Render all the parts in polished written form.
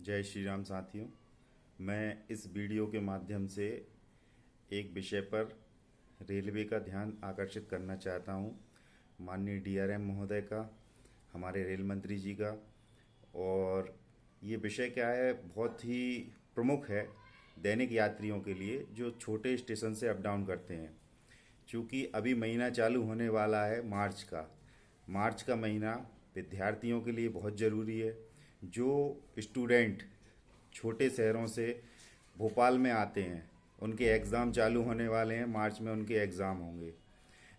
जय श्री राम साथियों। मैं इस वीडियो के माध्यम से एक विषय पर रेलवे का ध्यान आकर्षित करना चाहता हूँ। माननीय डीआरएम महोदय का, हमारे रेल मंत्री जी का। और ये विषय क्या है, बहुत ही प्रमुख है दैनिक यात्रियों के लिए जो छोटे स्टेशन से अप डाउन करते हैं। क्योंकि अभी महीना चालू होने वाला है मार्च का महीना विद्यार्थियों के लिए बहुत ज़रूरी है। जो स्टूडेंट छोटे शहरों से भोपाल में आते हैं, उनके एग्ज़ाम चालू होने वाले हैं, मार्च में उनके एग्ज़ाम होंगे।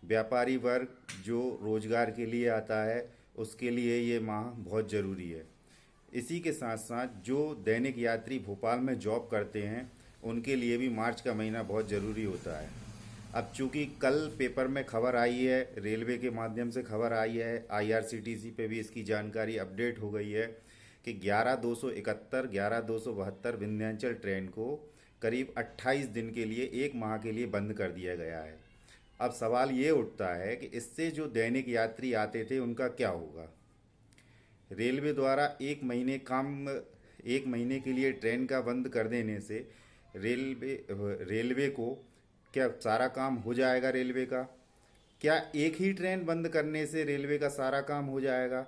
व्यापारी वर्ग जो रोज़गार के लिए आता है, उसके लिए ये माह बहुत ज़रूरी है। इसी के साथ साथ जो दैनिक यात्री भोपाल में जॉब करते हैं, उनके लिए भी मार्च का महीना बहुत ज़रूरी होता है। अब चूंकि कल पेपर में खबर आई है, रेलवे के माध्यम से खबर आई है, आईआरसीटीसी पे भी इसकी जानकारी अपडेट हो गई है कि 11,271, 11,272 विंध्याचल ट्रेन को करीब 28 दिन के लिए, एक माह के लिए बंद कर दिया गया है। अब सवाल ये उठता है कि इससे जो दैनिक यात्री आते थे उनका क्या होगा। रेलवे द्वारा एक महीने के लिए ट्रेन का बंद कर देने से रेलवे को क्या सारा काम हो जाएगा? रेलवे का क्या एक ही ट्रेन बंद करने से रेलवे का सारा काम हो जाएगा?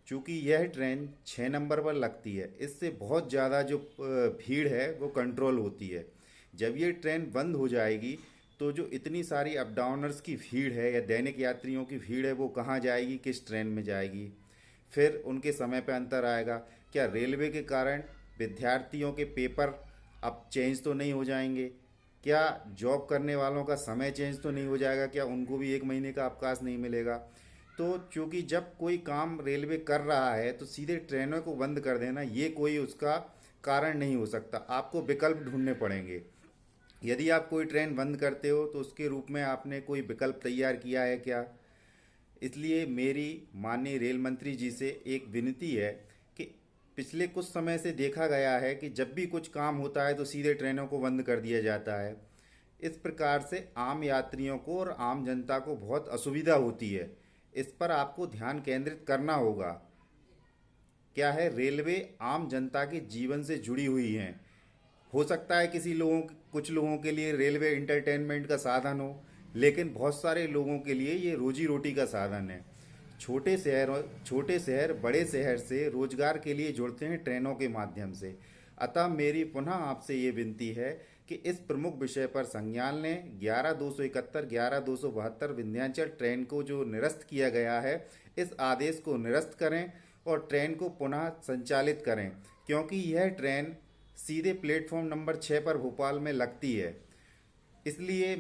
चूँकि यह ट्रेन 6 नंबर पर लगती है, इससे बहुत ज़्यादा जो भीड़ है वो कंट्रोल होती है। जब ये ट्रेन बंद हो जाएगी तो जो इतनी सारी अप डाउनर्स की भीड़ है या दैनिक यात्रियों की भीड़ है, वो कहाँ जाएगी, किस ट्रेन में जाएगी? फिर उनके समय पर अंतर आएगा। क्या रेलवे के कारण विद्यार्थियों के पेपर अब चेंज तो नहीं हो जाएंगे? क्या जॉब करने वालों का समय चेंज तो नहीं हो जाएगा? क्या उनको भी एक महीने का अवकाश नहीं मिलेगा? तो चूंकि जब कोई काम रेलवे कर रहा है तो सीधे ट्रेनों को बंद कर देना ये कोई उसका कारण नहीं हो सकता। आपको विकल्प ढूंढने पड़ेंगे। यदि आप कोई ट्रेन बंद करते हो तो उसके रूप में आपने कोई विकल्प तैयार किया है क्या? इसलिए मेरी माननीय रेल मंत्री जी से एक विनती है कि पिछले कुछ समय से देखा गया है कि जब भी कुछ काम होता है तो सीधे ट्रेनों को बंद कर दिया जाता है। इस प्रकार से आम यात्रियों को और आम जनता को बहुत असुविधा होती है। इस पर आपको ध्यान केंद्रित करना होगा। क्या है, रेलवे आम जनता के जीवन से जुड़ी हुई है। हो सकता है कुछ लोगों के लिए रेलवे इंटरटेनमेंट का साधन हो, लेकिन बहुत सारे लोगों के लिए ये रोजी रोटी का साधन है। छोटे शहर बड़े शहर से रोजगार के लिए जुड़ते हैं ट्रेनों के माध्यम से। अतः मेरी पुनः आपसे ये विनती है कि इस प्रमुख विषय पर संज्ञान लें। 11,271, 11,272 विंध्याचल ट्रेन को जो निरस्त किया गया है, इस आदेश को निरस्त करें और ट्रेन को पुनः संचालित करें, क्योंकि यह ट्रेन सीधे प्लेटफॉर्म नंबर 6 पर भोपाल में लगती है। इसलिए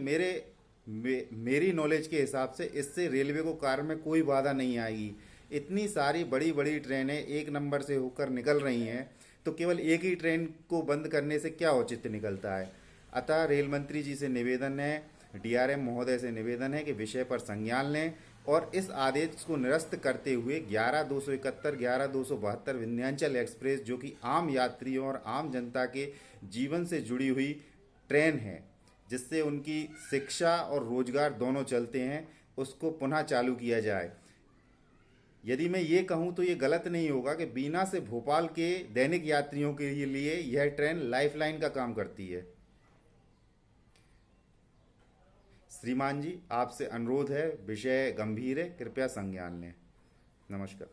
मेरी नॉलेज के हिसाब से इससे रेलवे को कार्य में कोई बाधा नहीं आएगी। इतनी सारी बड़ी बड़ी ट्रेनें एक नंबर से होकर निकल रही हैं, तो केवल एक ही ट्रेन को बंद करने से क्या औचित्य निकलता है? अतः रेल मंत्री जी से निवेदन है, डीआरएम महोदय से निवेदन है कि विषय पर संज्ञान लें और इस आदेश को निरस्त करते हुए 11,271, 11,272 विंध्याचल एक्सप्रेस, जो कि आम यात्रियों और आम जनता के जीवन से जुड़ी हुई ट्रेन है, जिससे उनकी शिक्षा और रोजगार दोनों चलते हैं, उसको पुनः चालू किया जाए। यदि मैं ये कहूँ तो ये गलत नहीं होगा कि बीना से भोपाल के दैनिक यात्रियों के लिए यह ट्रेन लाइफलाइन का काम करती है। श्रीमान जी, आपसे अनुरोध है, विषय गंभीर है, कृपया संज्ञान लें। नमस्कार।